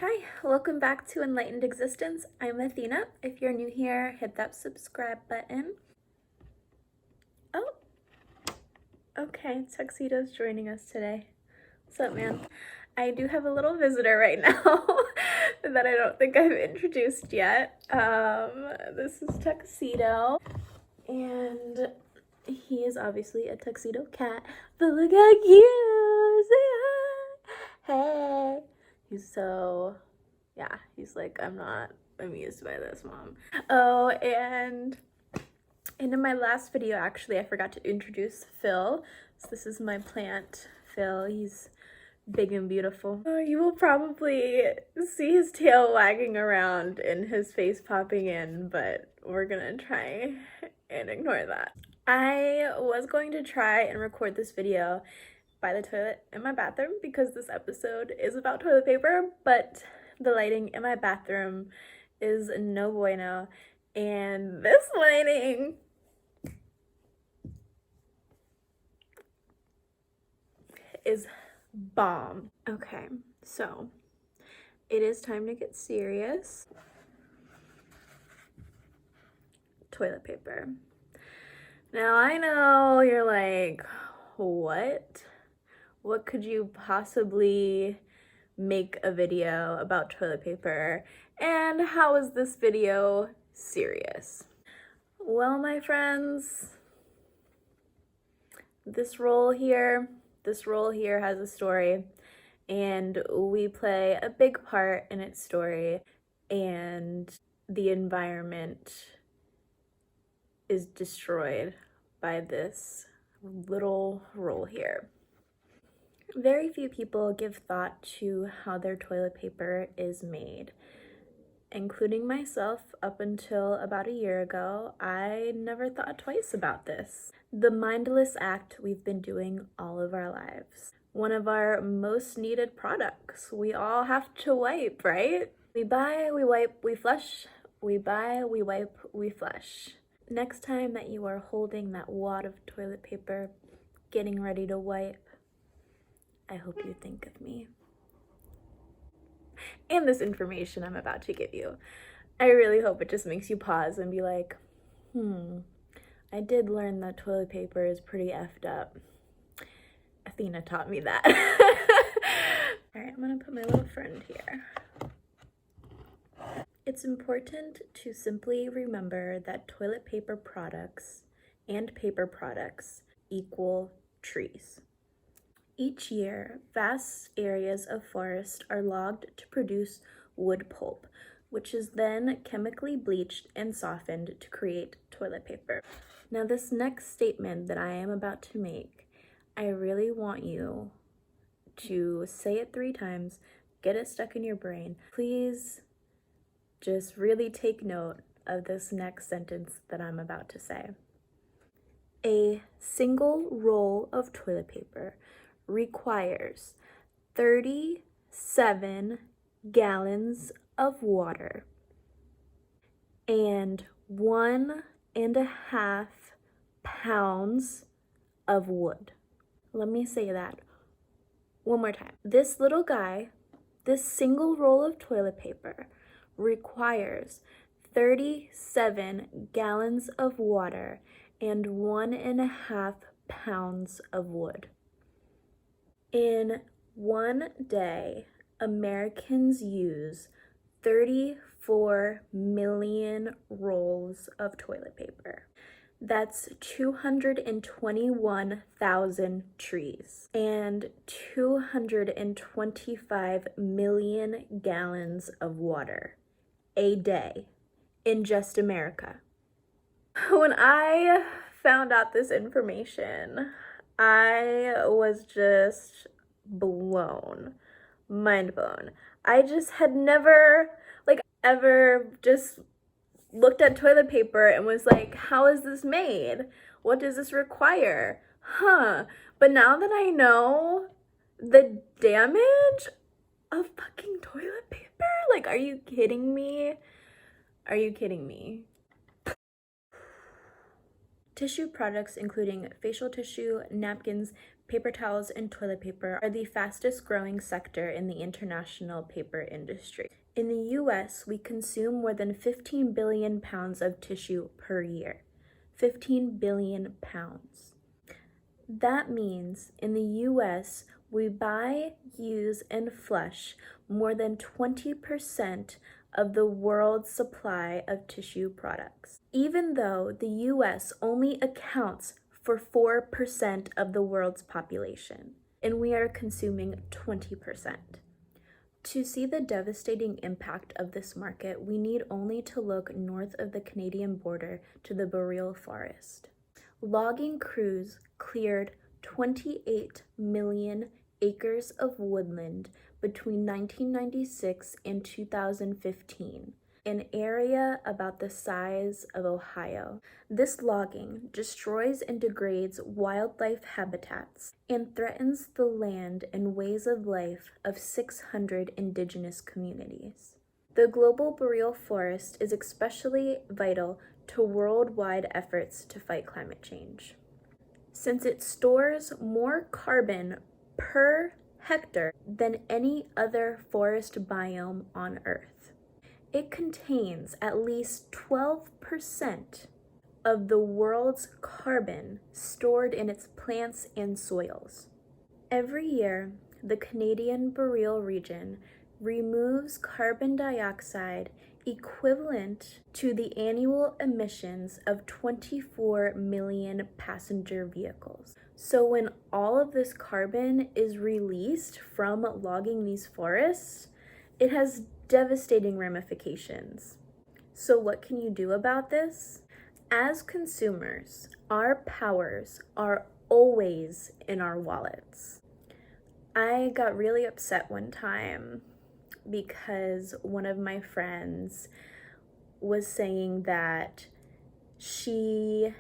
Hi, welcome back to Enlightened Existence. I'm Athena. If you're new here, hit that subscribe button. Oh, okay, Tuxedo's joining us today. What's up, man? I do have a little visitor right now that I don't think I've introduced yet. This is Tuxedo, and he is obviously a tuxedo cat, but look how cute! Say hi! Hey! He's like, I'm not amused by this, Mom. Oh, and in my last video, actually, I forgot to introduce Phil. So this is my plant, Phil. He's big and beautiful. You will probably see his tail wagging around and his face popping in, but we're gonna try and ignore that. I was going to try and record this video by the toilet in my bathroom because this episode is about toilet paper, but the lighting in my bathroom is no bueno, and this lighting is bomb. Okay, so it is time to get serious. Toilet paper. Now I know you're like, what? What could you possibly make a video about toilet paper? And how is this video serious? Well, my friends, this roll here has a story, and we play a big part in its story, and the environment is destroyed by this little roll here. Very few people give thought to how their toilet paper is made. Including myself, up until about a year ago, I never thought twice about this. The mindless act we've been doing all of our lives. One of our most needed products. We all have to wipe, right? We buy, we wipe, we flush. We buy, we wipe, we flush. Next time that you are holding that wad of toilet paper, getting ready to wipe, I hope you think of me and this information I'm about to give you. I really hope it just makes you pause and be like, I did learn that toilet paper is pretty effed up. Athena taught me that. All right, I'm gonna put my little friend here. It's important to simply remember that toilet paper products and paper products equal trees. Each year, vast areas of forest are logged to produce wood pulp, which is then chemically bleached and softened to create toilet paper. Now, this next statement that I am about to make, I really want you to say it 3 times, get it stuck in your brain. Please just really take note of this next sentence that I'm about to say. A single roll of toilet paper requires 37 gallons of water and 1.5 pounds of wood. Let me say that one more time. This little guy, this single roll of toilet paper requires 37 gallons of water and 1.5 pounds of wood. In one day, Americans use 34 million rolls of toilet paper. That's 221,000 trees and 225 million gallons of water a day in just America. When I found out this information, I was just blown, mind blown. I just had never, ever just looked at toilet paper and was like, how is this made? What does this require? But now that I know the damage of fucking toilet paper, are you kidding me? Are you kidding me? Tissue products including facial tissue, napkins, Paper towels and toilet paper are the fastest growing sector in the international paper industry. In the US, we consume more than 15 billion pounds of tissue per year. 15 billion pounds. That means in the US, we buy, use, and flush more than 20% of the world's supply of tissue products. Even though the US only accounts for 4% of the world's population, and we are consuming 20%. To see the devastating impact of this market, we need only to look north of the Canadian border to the boreal forest. Logging crews cleared 28 million acres of woodland between 1996 and 2015, an area about the size of Ohio. This logging destroys and degrades wildlife habitats and threatens the land and ways of life of 600 indigenous communities. The global boreal forest is especially vital to worldwide efforts to fight climate change, since it stores more carbon per hectare than any other forest biome on Earth. It contains at least 12% of the world's carbon stored in its plants and soils. Every year, the Canadian boreal region removes carbon dioxide equivalent to the annual emissions of 24 million passenger vehicles. So when all of this carbon is released from logging these forests, it has devastating ramifications. So what can you do about this? As consumers, our powers are always in our wallets. I got really upset one time because one of my friends was saying that she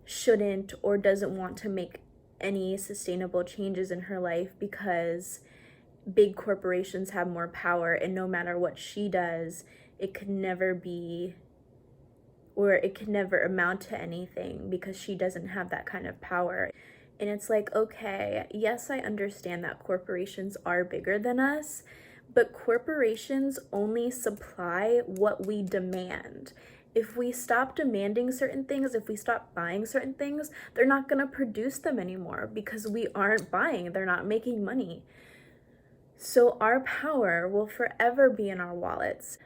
shouldn't or doesn't want to make any sustainable changes in her life because big corporations have more power, and no matter what she does, it could never be, or it could never amount to anything because she doesn't have that kind of power. And it's like, okay, yes, I understand that corporations are bigger than us, but corporations only supply what we demand. If we stop demanding certain things, if we stop buying certain things, they're not going to produce them anymore because we aren't buying, they're not making money. So our power will forever be in our wallets,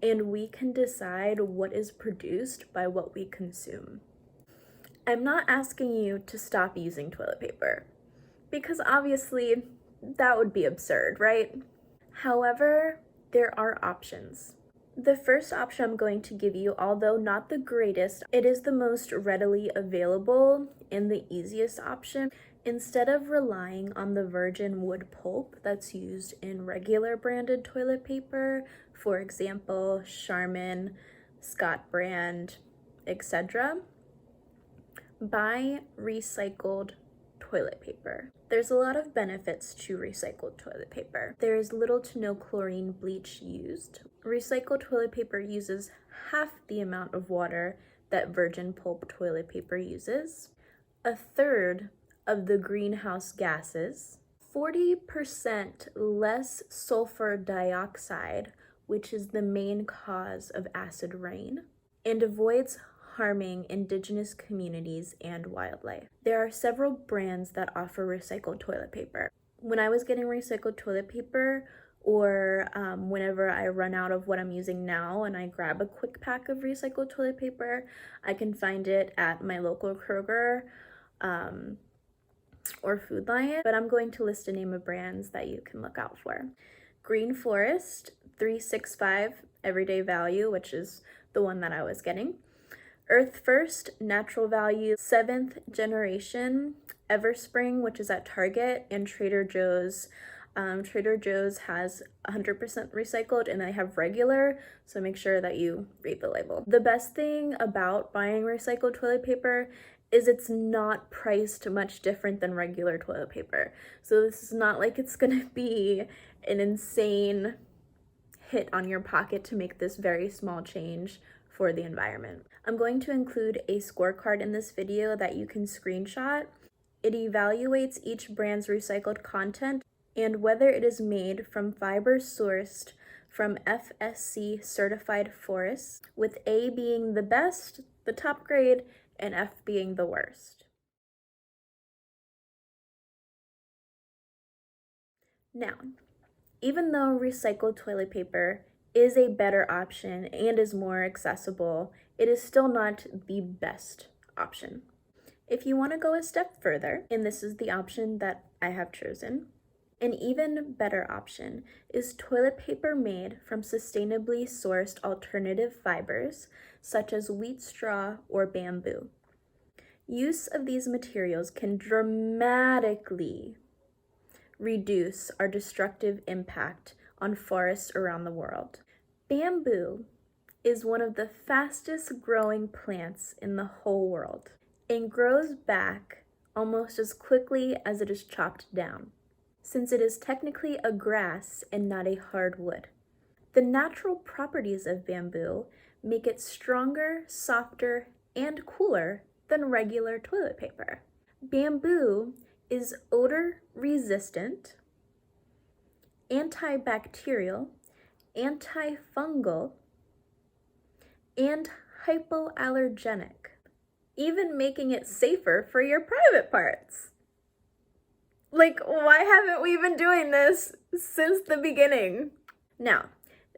and we can decide what is produced by what we consume. I'm not asking you to stop using toilet paper, because obviously that would be absurd, right? However, there are options. The first option I'm going to give you, although not the greatest, it is the most readily available and the easiest option. Instead of relying on the virgin wood pulp that's used in regular branded toilet paper, for example, Charmin, Scott Brand, etc., buy recycled toilet paper. There's a lot of benefits to recycled toilet paper. There is little to no chlorine bleach used. Recycled toilet paper uses half the amount of water that virgin pulp toilet paper uses, a third of the greenhouse gases, 40% less sulfur dioxide, which is the main cause of acid rain, and avoids harming indigenous communities and wildlife. There are several brands that offer recycled toilet paper. When I was getting recycled toilet paper, or whenever I run out of what I'm using now and I grab a quick pack of recycled toilet paper, I can find it at my local Kroger or Food Lion, but I'm going to list a name of brands that you can look out for. Green Forest 365 Everyday Value, which is the one that I was getting. Earth First Natural Value 7th Generation, Everspring, which is at Target, and Trader Joe's. Trader Joe's has 100% recycled and they have regular, so make sure that you read the label. The best thing about buying recycled toilet paper is it's not priced much different than regular toilet paper. So this is not like it's gonna be an insane hit on your pocket to make this very small change for the environment. I'm going to include a scorecard in this video that you can screenshot, It evaluates each brand's recycled content and whether it is made from fibers sourced from FSC certified forests, with A being the best, the top grade, and F being the worst. Now, even though recycled toilet paper is a better option and is more accessible, it is still not the best option. If you want to go a step further, and this is the option that I have chosen, an even better option is toilet paper made from sustainably sourced alternative fibers, such as wheat straw or bamboo. Use of these materials can dramatically reduce our destructive impact on forests around the world. Bamboo is one of the fastest growing plants in the whole world and grows back almost as quickly as it is chopped down, since it is technically a grass and not a hardwood. The natural properties of bamboo make it stronger, softer, and cooler than regular toilet paper. Bamboo is odor resistant, antibacterial, antifungal, and hypoallergenic, even making it safer for your private parts. Like, why haven't we been doing this since the beginning? Now,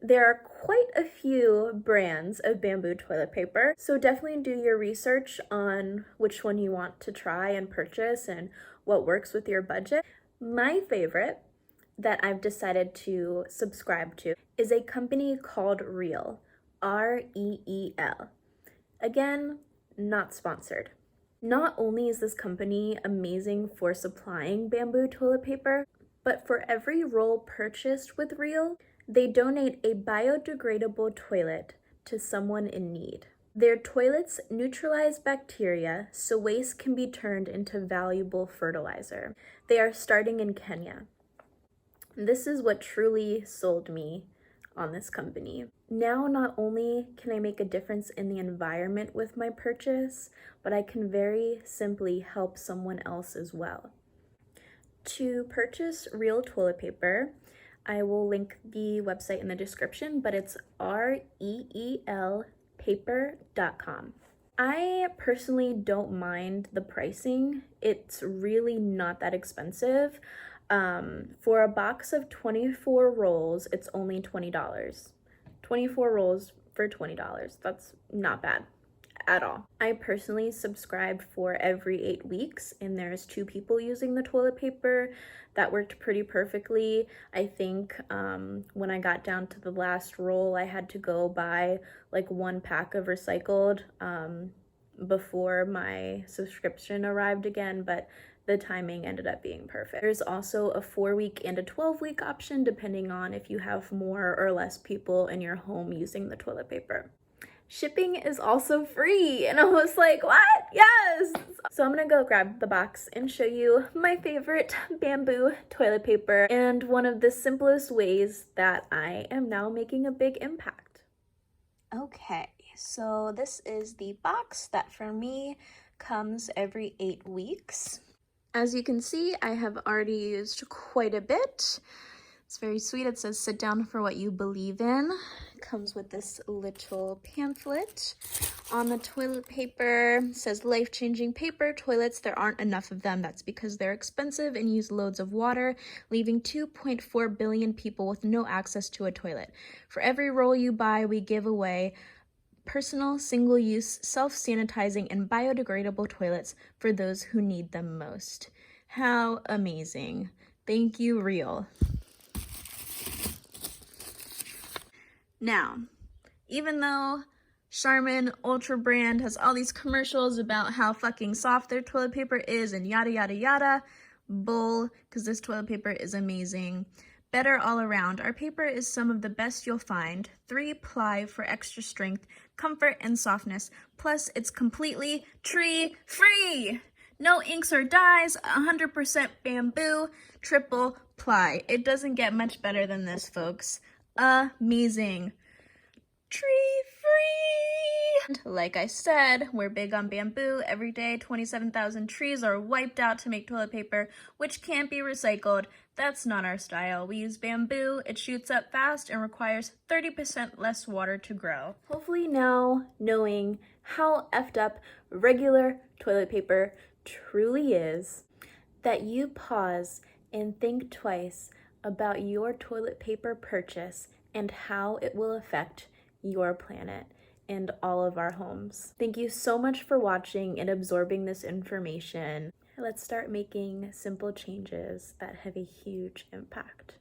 there are quite a few brands of bamboo toilet paper, so definitely do your research on which one you want to try and purchase and what works with your budget. My favorite that I've decided to subscribe to is a company called Reel, R-E-E-L. Again, not sponsored. Not only is this company amazing for supplying bamboo toilet paper, but for every roll purchased with Reel, they donate a biodegradable toilet to someone in need. Their toilets neutralize bacteria, so waste can be turned into valuable fertilizer. They are starting in Kenya. This is what truly sold me on this company. Now, not only can I make a difference in the environment with my purchase, but I can very simply help someone else as well. To purchase Reel toilet paper, I will link the website in the description, but it's reelpaper.com. I personally don't mind the pricing. It's really not that expensive. For a box of 24 rolls, it's only $20. 24 rolls for $20. That's not bad at all. I personally subscribed for every 8 weeks, and there's 2 people using the toilet paper. That worked pretty perfectly. I think when I got down to the last roll, I had to go buy like 1 pack of recycled before my subscription arrived again, but the timing ended up being perfect. There's also a 4-week and a 12-week option depending on if you have more or less people in your home using the toilet paper. Shipping is also free, and I was like, what? Yes! So I'm gonna go grab the box and show you my favorite bamboo toilet paper and one of the simplest ways that I am now making a big impact. Okay, so this is the box that for me comes every 8 weeks. As you can see, I have already used quite a bit. It's very sweet. It says, "Sit down for what you believe in." It comes with this little pamphlet. On the toilet paper, it says, "Life-changing paper toilets. There aren't enough of them. That's because they're expensive and use loads of water, leaving 2.4 billion people with no access to a toilet. For every roll you buy, we give away personal, single-use, self-sanitizing, and biodegradable toilets for those who need them most." How amazing. Thank you, Reel. Now, even though Charmin Ultra brand has all these commercials about how fucking soft their toilet paper is and yada yada yada, bull, because this toilet paper is amazing. Better all around. Our paper is some of the best you'll find. 3-ply for extra strength, comfort, and softness. Plus, it's completely tree-free. No inks or dyes, 100% bamboo, triple ply. It doesn't get much better than this, folks. Amazing. Tree-free. And like I said, we're big on bamboo. Every day, 27,000 trees are wiped out to make toilet paper, which can't be recycled. That's not our style. We use bamboo, it shoots up fast and requires 30% less water to grow. Hopefully now, knowing how effed up regular toilet paper truly is, that you pause and think twice about your toilet paper purchase and how it will affect your planet and all of our homes. Thank you so much for watching and absorbing this information. Let's start making simple changes that have a huge impact.